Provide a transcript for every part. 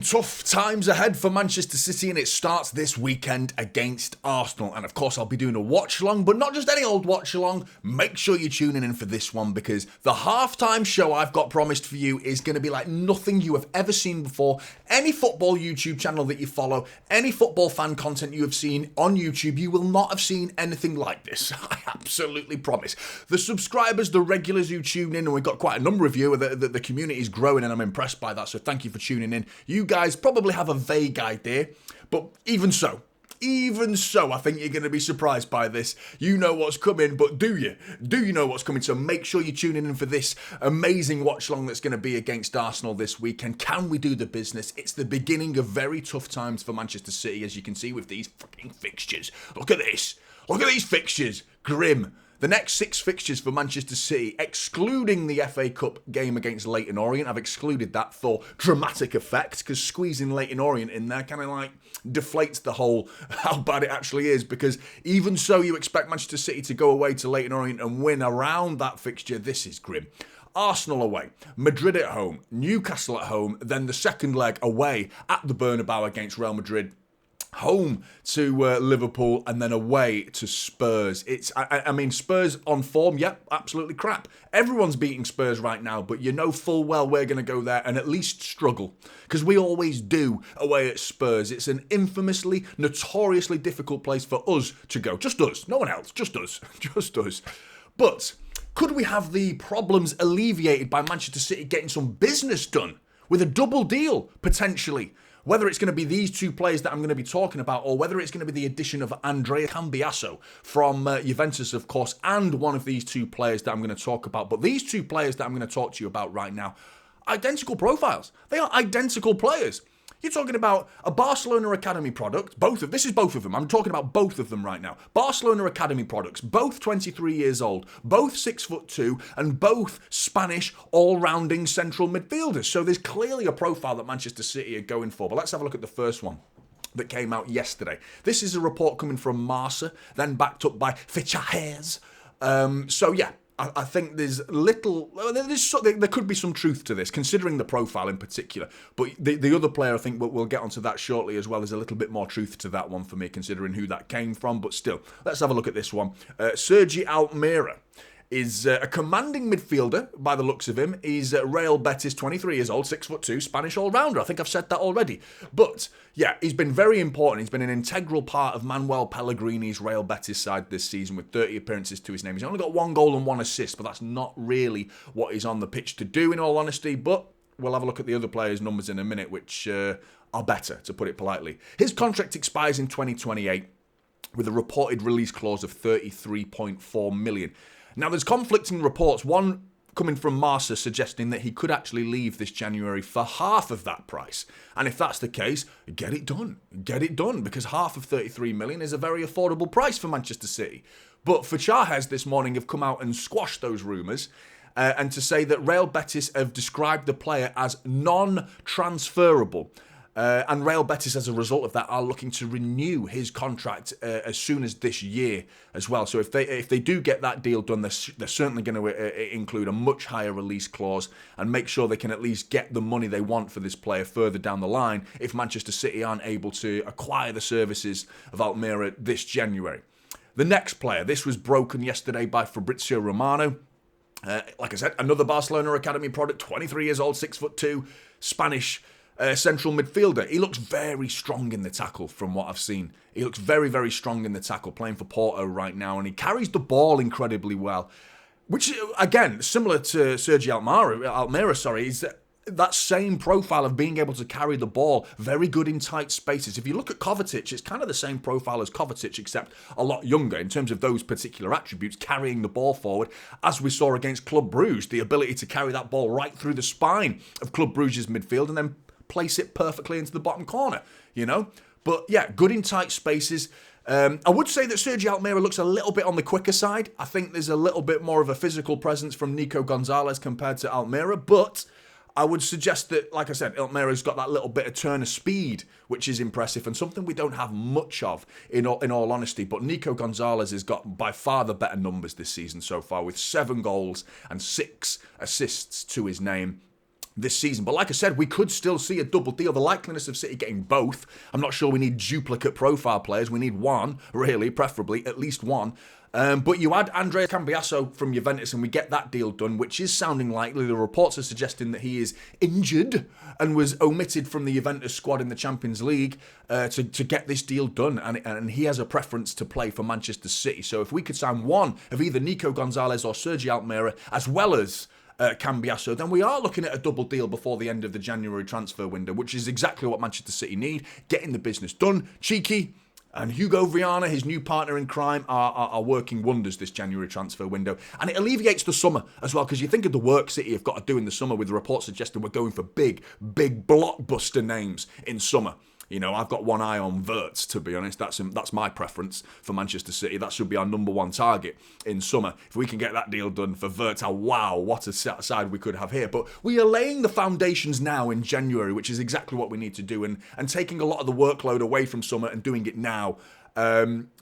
Tough times ahead for Manchester City, and it starts this weekend against Arsenal. And of course, I'll be doing a watch along, but not just any old watch along. Make sure you're tuning in for this one, because the halftime show I've got promised for you is going to be like nothing you have ever seen before. Any football YouTube channel that you follow, any football fan content you have seen on YouTube, you will not have seen anything like this. I absolutely promise. The subscribers, the regulars who tune in, and we've got quite a number of you, the community is growing, and I'm impressed by that. So thank you for tuning in. You guys probably have a vague idea, but even so, I think you're going to be surprised by this. You know what's coming, but do you? Do you know what's coming? So make sure you're tuning in for this amazing watch-along that's going to be against Arsenal this weekend. Can we do the business? It's the beginning of very tough times for Manchester City, as you can see with these fucking fixtures. Look at this. Look at these fixtures. Grim. The next 6 fixtures for Manchester City, excluding the FA Cup game against Leyton Orient. I've excluded that for dramatic effect, because squeezing Leyton Orient in there kind of like deflates the whole how bad it actually is, because even so you expect Manchester City to go away to Leyton Orient and win around that fixture. This is grim. Arsenal away, Madrid at home, Newcastle at home, then the second leg away at the Bernabeu against Real Madrid, home to Liverpool, and then away to Spurs. I mean, Spurs on form, yep, absolutely crap. Everyone's beating Spurs right now, but you know full well we're going to go there and at least struggle, because we always do away at Spurs. It's an infamously, notoriously difficult place for us to go. Just us, no one else, just us, just us. But could we have the problems alleviated by Manchester City getting some business done with a double deal, potentially? Whether it's going to be these 2 players that I'm going to be talking about, or whether it's going to be the addition of Andrea Cambiasso from Juventus, of course, and one of these 2 players that I'm going to talk about. But these 2 players that I'm going to talk to you about right now, identical profiles. They are identical players. You're talking about a Barcelona Academy product. This is both of them. I'm talking about both of them right now. Barcelona Academy products, both 23 years old, both 6'2", and both Spanish all-rounding central midfielders. So there's clearly a profile that Manchester City are going for. But let's have a look at the first one that came out yesterday. This is a report coming from Marca, then backed up by Fixture. So yeah, I think there could be some truth to this, considering the profile in particular. But the other player, I think we'll get onto that shortly as well. There's a little bit more truth to that one for me, considering who that came from. But still, let's have a look at this one. Sergi Almeida is a commanding midfielder by the looks of him. He's Real Betis, 23 years old, 6'2", Spanish all-rounder. I think I've said that already. But yeah, he's been very important. He's been an integral part of Manuel Pellegrini's Real Betis side this season, with 30 appearances to his name. He's only got 1 goal and 1 assist, but that's not really what he's on the pitch to do, in all honesty. But we'll have a look at the other players' numbers in a minute, which are better, to put it politely. His contract expires in 2028 with a reported release clause of 33.4 million. Now, there's conflicting reports, one coming from Marca suggesting that he could actually leave this January for half of that price. And if that's the case, get it done. Get it done, because half of 33 million is a very affordable price for Manchester City. But Fixture this morning have come out and squashed those rumours, and to say that Real Betis have described the player as non-transferable. And Real Betis, as a result of that, are looking to renew his contract as soon as this year as well. So if they do get that deal done, they're certainly going to include a much higher release clause and make sure they can at least get the money they want for this player further down the line if Manchester City aren't able to acquire the services of Almeida this January. The next player, this was broken yesterday by Fabrizio Romano. Like I said, another Barcelona Academy product, 23 years old, 6'2", Spanish central midfielder. He looks very strong in the tackle from what I've seen. He looks very, very strong in the tackle, playing for Porto right now, and he carries the ball incredibly well, which, again, similar to Sergi Almeida, is that same profile of being able to carry the ball, very good in tight spaces. If you look at Kovacic, it's kind of the same profile as Kovacic, except a lot younger in terms of those particular attributes, carrying the ball forward, as we saw against Club Brugge, the ability to carry that ball right through the spine of Club Brugge's midfield and then place it perfectly into the bottom corner, you know? But yeah, good in tight spaces. I would say that Sergi Almeida looks a little bit on the quicker side. I think there's a little bit more of a physical presence from Nico Gonzalez compared to Almeida, but I would suggest that, like I said, Almeida's got that little bit of turn of speed, which is impressive and something we don't have much of, in all honesty. But Nico Gonzalez has got by far the better numbers this season so far, with 7 goals and 6 assists to his name. this season. But like I said, we could still see a double deal. The likeliness of City getting both, I'm not sure we need duplicate profile players. We need one, really, preferably, at least one. But you add Andrea Cambiasso from Juventus and we get that deal done, which is sounding likely. The reports are suggesting that he is injured and was omitted from the Juventus squad in the Champions League to get this deal done. And he has a preference to play for Manchester City. So if we could sign one of either Nico Gonzalez or Sergio Almeida, as well as Cambiasso, then we are looking at a double deal before the end of the January transfer window, which is exactly what Manchester City need. Getting the business done. Cheeky. And Hugo Viana, his new partner in crime, are working wonders this January transfer window. And it alleviates the summer as well, because you think of the work City have got to do in the summer with the reports suggesting we're going for big blockbuster names in summer. You know, I've got one eye on Wirtz, to be honest. That's my preference for Manchester City. That should be our number one target in summer. If we can get that deal done for Wirtz, wow, what a side we could have here. But we are laying the foundations now in January, which is exactly what we need to do, and taking a lot of the workload away from summer and doing it now.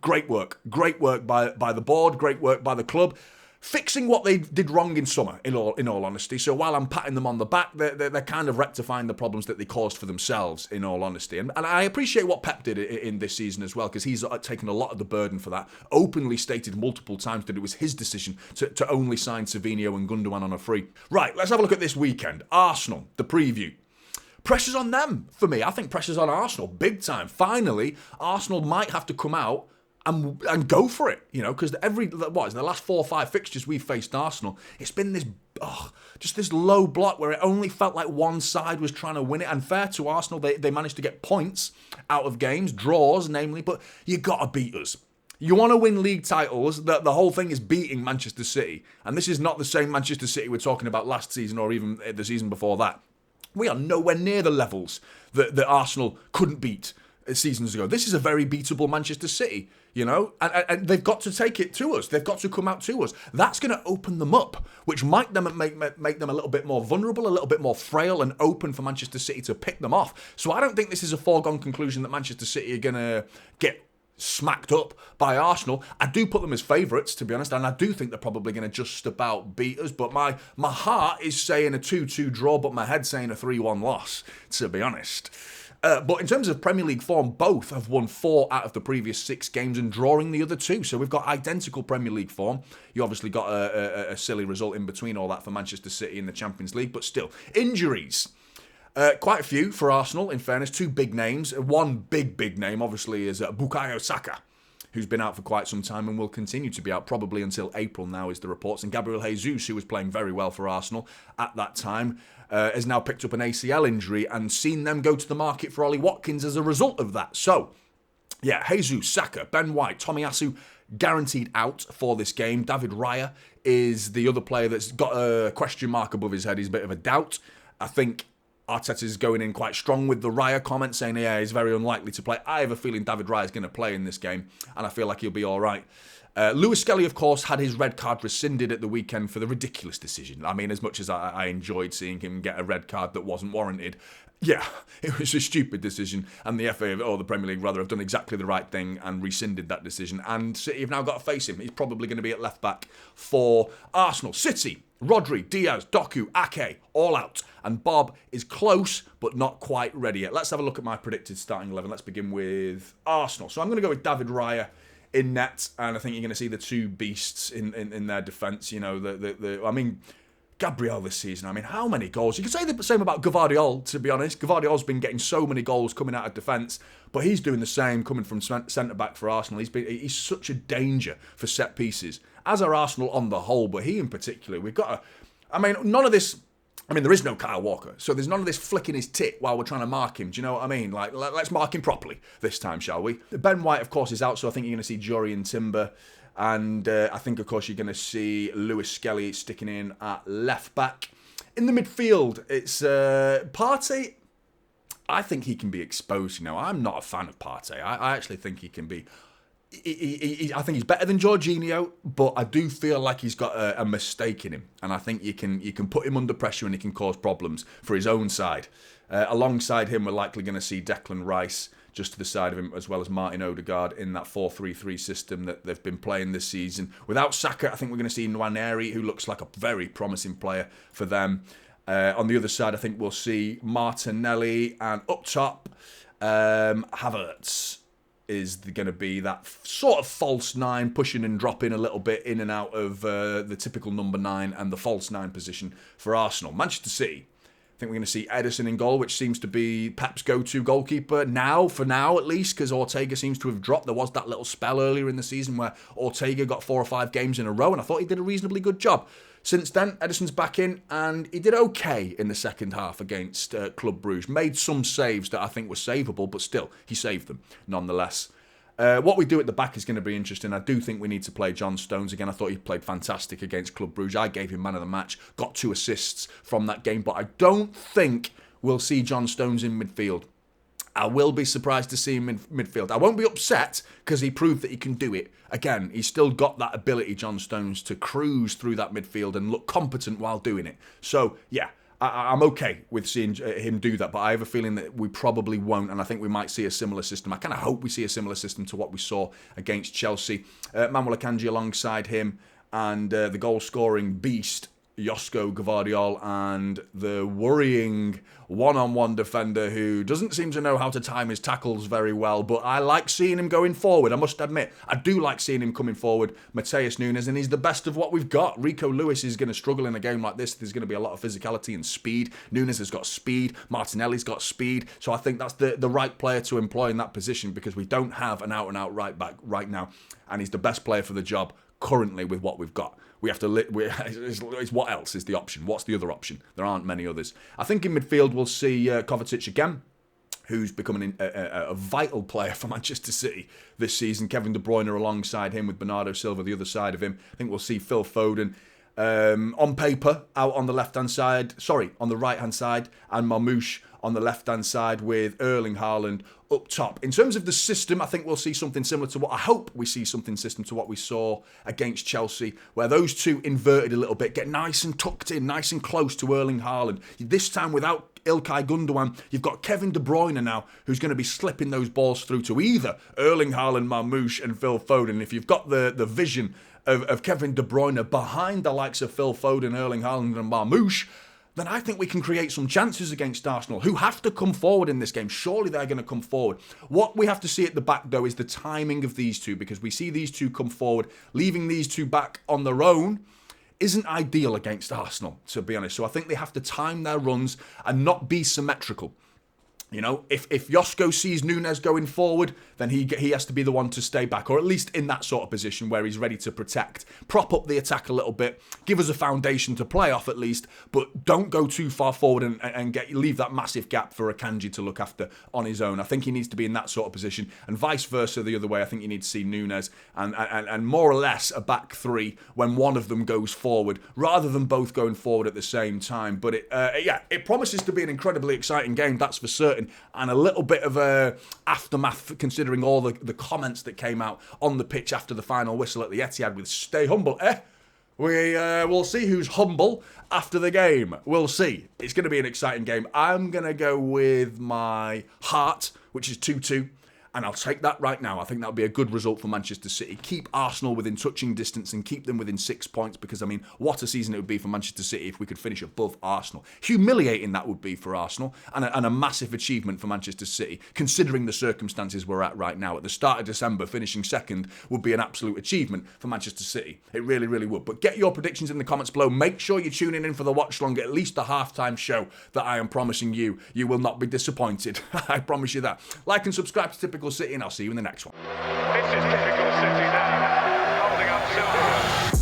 Great work by the board, great work by the club. Fixing what they did wrong in summer, in all honesty. So while I'm patting them on the back, they're kind of rectifying the problems that they caused for themselves, in all honesty. And I appreciate what Pep did in this season as well, because he's taken a lot of the burden for that. Openly stated multiple times that it was his decision to only sign Savinho and Gundogan on a free. Right, let's have a look at this weekend. Arsenal, the preview. Pressure's on them, for me. I think pressure's on Arsenal, big time. Finally, Arsenal might have to come out and go for it, you know, because the last 4 or 5 fixtures we've faced Arsenal, it's been this, just this low block where it only felt like one side was trying to win it. And fair to Arsenal, they managed to get points out of games, draws namely, but you got to beat us. You want to win league titles, the whole thing is beating Manchester City. And this is not the same Manchester City we're talking about last season or even the season before that. We are nowhere near the levels that Arsenal couldn't beat seasons ago. This is a very beatable Manchester City, you know, and they've got to take it to us. They've got to come out to us. That's going to open them up, which might make them a little bit more vulnerable, a little bit more frail and open for Manchester City to pick them off. So I don't think this is a foregone conclusion that Manchester City are going to get smacked up by Arsenal. I do put them as favourites, to be honest, and I do think they're probably going to just about beat us, but my heart is saying a 2-2 draw, but my head's saying a 3-1 loss, to be honest. But in terms of Premier League form, both have won 4 out of the previous 6 games and drawing the other 2. So we've got identical Premier League form. You obviously got a silly result in between all that for Manchester City in the Champions League, but still. Injuries. Quite a few for Arsenal, in fairness. 2 big names. One big name, obviously, is Bukayo Saka, who's been out for quite some time and will continue to be out probably until April now, is the reports. And Gabriel Jesus, who was playing very well for Arsenal at that time, has now picked up an ACL injury and seen them go to the market for Ollie Watkins as a result of that. So, yeah, Jesus, Saka, Ben White, Tomiyasu guaranteed out for this game. David Raya is the other player that's got a question mark above his head. He's a bit of a doubt. I think Arteta's going in quite strong with the Raya comment, saying, yeah, he's very unlikely to play. I have a feeling David Raya is going to play in this game, and I feel like he'll be all right. Lewis Skelly, of course, had his red card rescinded at the weekend for the ridiculous decision. I mean, as much as I enjoyed seeing him get a red card that wasn't warranted, yeah, it was a stupid decision, and the FA, or the Premier League rather, have done exactly the right thing and rescinded that decision, and City have now got to face him. He's probably going to be at left-back for Arsenal. City, Rodri, Diaz, Doku, Ake, all out. And Bob is close, but not quite ready yet. Let's have a look at my predicted starting 11. Let's begin with Arsenal. So I'm going to go with David Raya in net, and I think you're going to see the 2 beasts in their defence. You know, I mean, Gabriel this season, I mean, how many goals? You can say the same about Gvardiol, to be honest. Gvardiol's been getting so many goals coming out of defence, but he's doing the same coming from centre-back for Arsenal. He's such a danger for set pieces, as are Arsenal on the whole, but he in particular. We've got none of this. I mean, there is no Kyle Walker, so there's none of this flicking his tit while we're trying to mark him. Do you know what I mean? Like, let's mark him properly this time, shall we? Ben White, of course, is out, so I think you're going to see Jorian Timber. And I think, of course, you're going to see Lewis Skelly sticking in at left back. In the midfield, it's Partey. I think he can be exposed. You know, I'm not a fan of Partey. I actually think he can be. I think he's better than Jorginho, but I do feel like he's got a mistake in him, and I think you can put him under pressure and he can cause problems for his own side. Alongside him, we're likely going to see Declan Rice just to the side of him, as well as Martin Odegaard in that 4-3-3 system that they've been playing this season. Without Saka, I think we're going to see Nwaneri, who looks like a very promising player for them. On the other side, I think we'll see Martinelli, and up top, Havertz is going to be that sort of false 9, pushing and dropping a little bit in and out of the typical number 9 and the false 9 position for Arsenal. Manchester City, I think we're going to see Ederson in goal, which seems to be Pep's go-to goalkeeper now, for now at least, because Ortega seems to have dropped. There was that little spell earlier in the season where Ortega got 4 or 5 games in a row, and I thought he did a reasonably good job. Since then, Ederson's back in, and he did okay in the second half against Club Brugge. Made some saves that I think were savable, but still, he saved them nonetheless. What we do at the back is going to be interesting. I do think we need to play John Stones again. I thought he played fantastic against Club Brugge. I gave him man of the match, got 2 assists from that game, but I don't think we'll see John Stones in midfield. I will be surprised to see him in midfield. I won't be upset because he proved that he can do it. Again, he's still got that ability, John Stones, to cruise through that midfield and look competent while doing it. So, yeah, I'm okay with seeing him do that, but I have a feeling that we probably won't, and I think we might see a similar system. I kind of hope we see a similar system to what we saw against Chelsea. Manuel Akanji alongside him, and the goal-scoring beast, Josko Gvardiol, and the worrying one-on-one defender who doesn't seem to know how to time his tackles very well, but I like seeing him going forward. I must admit, I do like seeing him coming forward. Matheus Nunes, and he's the best of what we've got. Rico Lewis is going to struggle in a game like this. There's going to be a lot of physicality and speed. Nunes has got speed. Martinelli's got speed. So I think that's the right player to employ in that position, because we don't have an out-and-out right back right now, and he's the best player for the job currently with what we've got. We have to. It's what else is the option? What's the other option? There aren't many others. I think in midfield we'll see Kovacic again, who's becoming a vital player for Manchester City this season. Kevin De Bruyne alongside him with Bernardo Silva the other side of him. I think we'll see Phil Foden on paper out on the left-hand side. Sorry, on the right-hand side, and Marmoush on the left-hand side with Erling Haaland up top. In terms of the system, I think we'll see something similar to what I hope we see something system to what we saw against Chelsea, where those two inverted a little bit, get nice and tucked in, nice and close to Erling Haaland. This time without Ilkay Gundogan, you've got Kevin De Bruyne now, who's going to be slipping those balls through to either Erling Haaland, Marmoush and Phil Foden. If you've got the vision of Kevin De Bruyne behind the likes of Phil Foden, Erling Haaland and Marmoush, then I think we can create some chances against Arsenal, who have to come forward in this game. Surely they're going to come forward. What we have to see at the back, though, is the timing of these two, because we see these two come forward. Leaving these two back on their own isn't ideal against Arsenal, to be honest. So I think they have to time their runs and not be symmetrical. You know, if Josko sees Nunes going forward, then he has to be the one to stay back, or at least in that sort of position where he's ready to protect, prop up the attack a little bit, give us a foundation to play off at least, but don't go too far forward and leave that massive gap for Akanji to look after on his own. I think he needs to be in that sort of position, and vice versa the other way. I think you need to see Nunes and more or less a back three when one of them goes forward, rather than both going forward at the same time. But it promises to be an incredibly exciting game, that's for certain. And a little bit of a aftermath, considering all the comments that came out on the pitch after the final whistle at the Etihad with "Stay humble." We'll see who's humble after the game. We'll see. It's going to be an exciting game. I'm going to go with my heart, which is 2-2. And I'll take that right now. I think that'll be a good result for Manchester City. Keep Arsenal within touching distance and keep them within 6 points, because, I mean, what a season it would be for Manchester City if we could finish above Arsenal. Humiliating that would be for Arsenal, and a massive achievement for Manchester City, considering the circumstances we're at right now. At the start of December, finishing second would be an absolute achievement for Manchester City. It really, really would. But get your predictions in the comments below. Make sure you're tuning in for the watch long, at least the halftime show that I am promising you. You will not be disappointed. I promise you that. Like and subscribe to Typical City, and I'll see you in the next one. This is Typical City now, holding up Silva.